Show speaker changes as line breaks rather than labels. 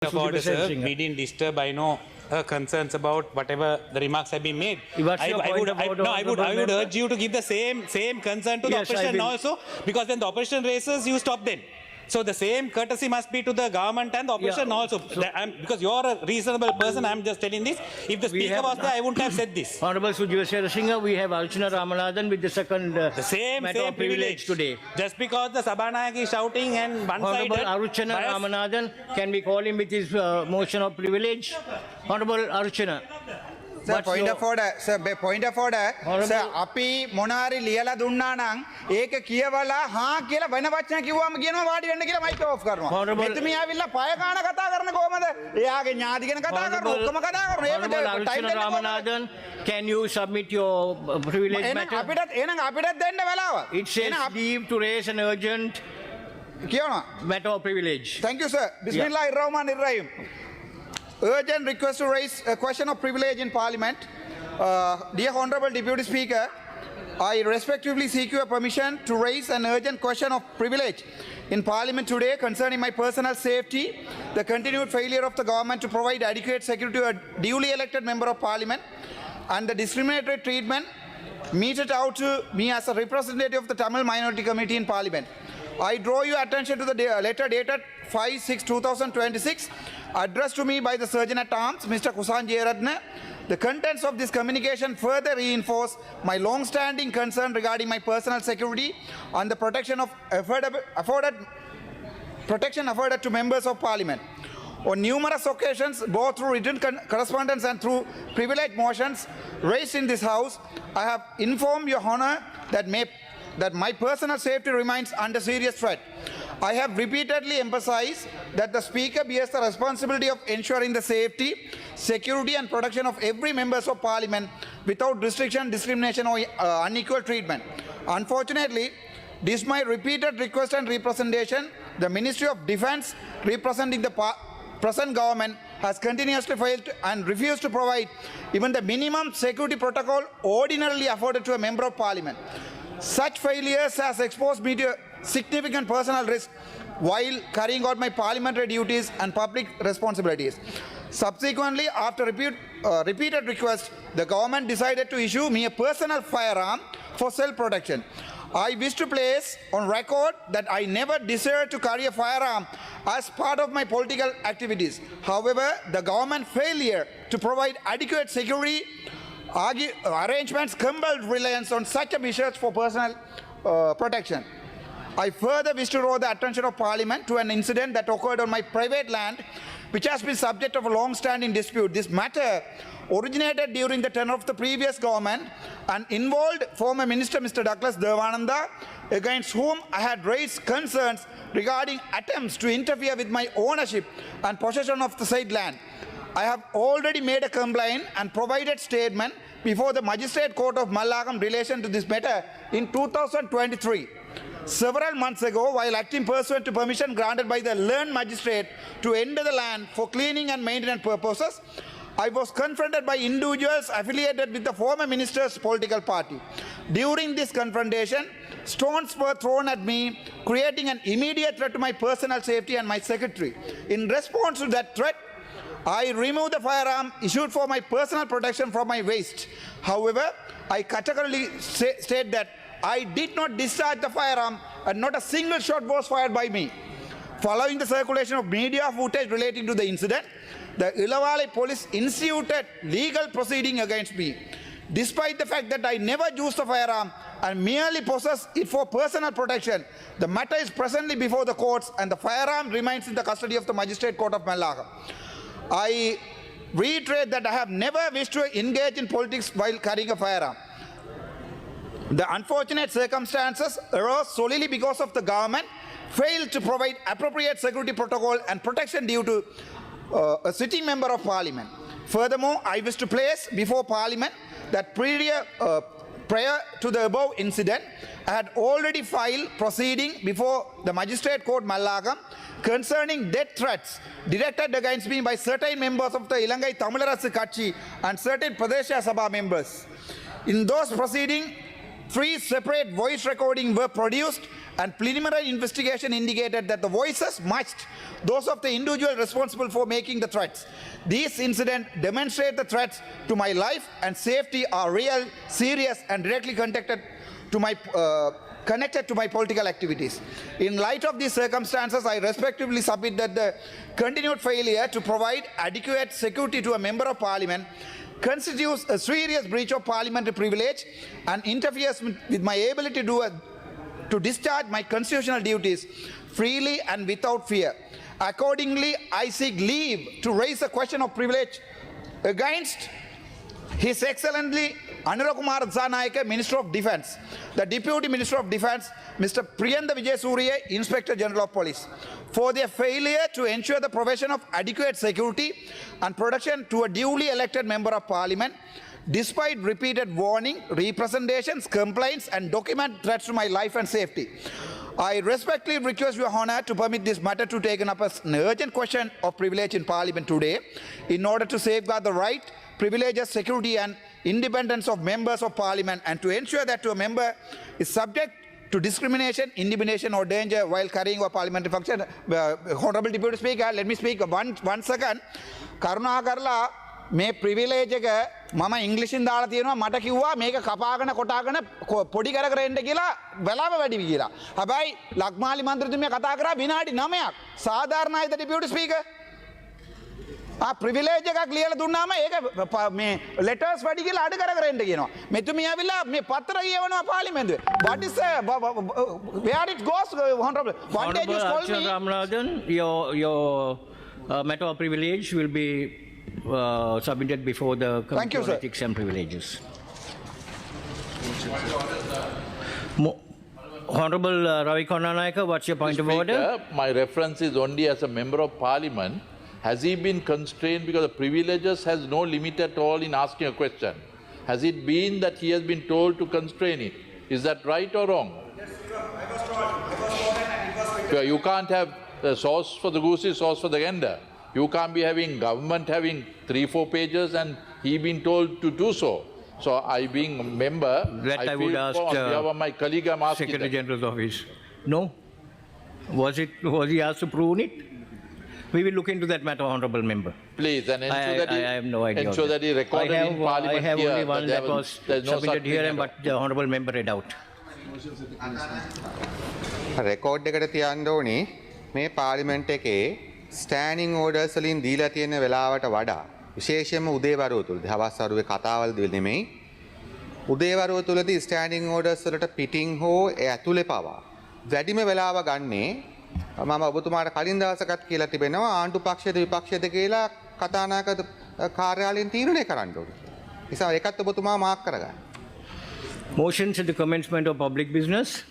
of order, sir. We didn't disturb. I know concerns about whatever the remarks have been made. I would urge you to give the same concern to the opposition also, because when the opposition raises, you stop them. So the same courtesy must be to the government and the opposition also. Because you are a reasonable person, I am just telling this. If the speaker was there, I wouldn't have said this.
Honorable Sujivasera, we have Archchuna Ramanathan with the second
the same
privilege today.
Just because the Sabanayak is shouting and one-sided.
Honorable Archchuna Ramanathan, can we call him with his motion of privilege? Honorable Archchuna.
Sir, point of order. Sir, point of order. Sir, අපි මොනාරි ලියලා දුන්නා නම් ඒක කියවලා හා කියලා වෙන වචන කිව්වම කියනවා වාඩි වෙන්න කියලා මයික් ඔෆ් කරනවා. මෙතුමිය ආවිල්ලා පය කාණ කතා කරන කොහමද? එයාගේ ඥාති ගැන කතා කරනවා ඔක්කොම කතා කරනවා.
Honorable Archchuna Ramanathan, can you submit your privilege matter?
අපිටත් දෙන්න වෙලාව.
It says leave to raise an urgent matter of privilege.
Thank you, sir. Bismillahirrahmanirrahim. Urgent request to raise a question of privilege in Parliament. Dear Honourable Deputy Speaker, I respectfully seek your permission to raise an urgent question of privilege in Parliament today concerning my personal safety, the continued failure of the government to provide adequate security to a duly elected member of Parliament, and the discriminatory treatment meted out to me as a representative of the Tamil Minority Committee in Parliament. I draw your attention to the letter dated 5/6/2026 addressed to me by the Surgeon-at-Arms, Mr. Kusan Jayarathne. The contents of this communication further reinforce my long-standing concern regarding my personal security and the protection afforded to members of Parliament. On numerous occasions, both through written correspondence and through privilege motions raised in this House, I have informed Your Honour that my personal safety remains under serious threat. I have repeatedly emphasized that the Speaker bears the responsibility of ensuring the safety, security and protection of every member of Parliament without restriction, discrimination or unequal treatment. Unfortunately, despite repeated request and representation, the Ministry of Defence, representing the present government, has continuously failed and refused to provide even the minimum security protocol ordinarily afforded to a member of Parliament. Such failures has exposed me to significant personal risk while carrying out my parliamentary duties and public responsibilities. Subsequently, after repeated requests, the government decided to issue me a personal firearm for self-protection. I wish to place on record that I never desired to carry a firearm as part of my political activities. However, the government failure to provide adequate security arrangements compelled reliance on such a measures for personal protection. I further wish to draw the attention of Parliament to an incident that occurred on my private land, which has been subject of a long-standing dispute. This matter originated during the tenure of the previous government and involved former Minister Mr. Douglas Devananda, against whom I had raised concerns regarding attempts to interfere with my ownership and possession of the said land. I have already made a complaint and provided statement before the Magistrate Court of Mallakam in relation to this matter in 2023. Several months ago, while acting pursuant to permission granted by the learned magistrate to enter the land for cleaning and maintenance purposes, I was confronted by individuals affiliated with the former minister's political party. During this confrontation, stones were thrown at me, creating an immediate threat to my personal safety and my secretary. In response to that threat, I removed the firearm issued for my personal protection from my waist. However, I categorically state that I did not discharge the firearm and not a single shot was fired by me. Following the circulation of media footage relating to the incident, the Ilavale police instituted legal proceeding against me. Despite the fact that I never used the firearm and merely possessed it for personal protection, the matter is presently before the courts and the firearm remains in the custody of the Magistrate Court of Mallakam. I reiterate that I have never wished to engage in politics while carrying a firearm. The unfortunate circumstances arose solely because of the government failed to provide appropriate security protocol and protection due to a sitting member of Parliament. Furthermore, I wish to place before Parliament that prior to the above incident, I had already filed proceeding before the Magistrate Court Mallakam concerning death threats directed against me by certain members of the Ilangai Tamilarasu Katchi and certain Pradesha Sabha members. In those proceedings, 3 separate voice recordings were produced, and preliminary investigation indicated that the voices matched those of the individual responsible for making the threats. These incidents demonstrate the threats to my life and safety are real, serious, and directly connected to my political activities. In light of these circumstances, I respectively submit that the continued failure to provide adequate security to a member of parliament constitutes a serious breach of parliamentary privilege and interferes with my ability to discharge my constitutional duties freely and without fear. Accordingly, I seek leave to raise a question of privilege against His Excellency Anura Kumar Zanayake, Minister of Defence, the Deputy Minister of Defence, Mr. Priyanda Vijayasuriya, Inspector General of Police, for their failure to ensure the provision of adequate security and protection to a duly elected Member of Parliament, despite repeated warning, representations, complaints, and document threats to my life and safety. I respectfully request Your Honour to permit this matter to take up as an urgent question of privilege in Parliament today, in order to safeguard the right, privileges, security, and independence of members of Parliament, and to ensure that a member is subject to discrimination, intimidation, or danger while carrying a parliamentary function. Honourable Deputy Speaker, let me speak one second. Karuna Karla. මේ privilege එක මම ඉංග්‍රීසියෙන් දාලා තියෙනවා මට කිව්වා මේක කපාගෙන කොටාගෙන පොඩි කර කර එන්න කියලා වෙලාව වැඩි වි කියලා. හැබැයි ලක්මාලි මන්ත්‍රීතුමිය කතා කරා විනාඩි 9ක්. සාධාරණයිද ඩිපියුටි ස්පීකර්? ප්‍රිවිලේජ් එකක් ලියලා දුන්නාම ඒක මේ ලෙටර්ස් වැඩි කියලා අඩ කර කර එන්න කියනවා. මෙතුමිය ඇවිල්ලා මේ පත්‍ර කියවනවා පාර්ලිමේන්තුවේ. What is where it goes, Honourable? One day you call me.
Ramnajan, your matter of privilege will be submitted before the Committee on Ethics and Privileges. Honourable Ravi Konanayaka, what's your point of order?
My reference is only as a member of parliament. Has he been constrained because the privileges has no limit at all in asking a question? Has it been that he has been told to constrain it? Is that right or wrong? You can't have the sauce for the goose is sauce for the gander. You can't be having government having 3-4 pages and he been told to do so. So I being a member,
I would ask
on behalf of my colleague, I'm asking
Secretary
that.
General's office. No? Was he asked to prove it? We will look into that matter, Honourable Member.
Please, and ensure
I have no idea.
Ensure that he recorded in Parliament
I have
here.
only one that was submitted here, and but the Honourable Member read out.
Record එකට තියන්න ඕනේ මේ පාර්ලිමේන්තු එකේ standing orders වලින් දීලා තියෙන වෙලාවට වඩා විශේෂයෙන්ම උදේවරුව තුලදී හවස් වරුවේ කතාවලදී නෙමෙයි උදේවරුව තුලදී ස්ටෑන්ඩින් ඕඩර්ස් වලට පිටින් හෝ ඒ ඇතුලේ පවා වැඩිම වෙලාව ගන්නේ මම ඔබතුමාට කලින් දවසකත් කියලා තිබෙනවා ආණ්ඩු පක්ෂයේද විපක්ෂයේද කියලා කතානායක කාර්යාලයෙන් තීරණය කරන්න ඕනේ. නිසා ඒකත් ඔබතුමා මාක් කරගන්න.
Motions at the commencement of public business.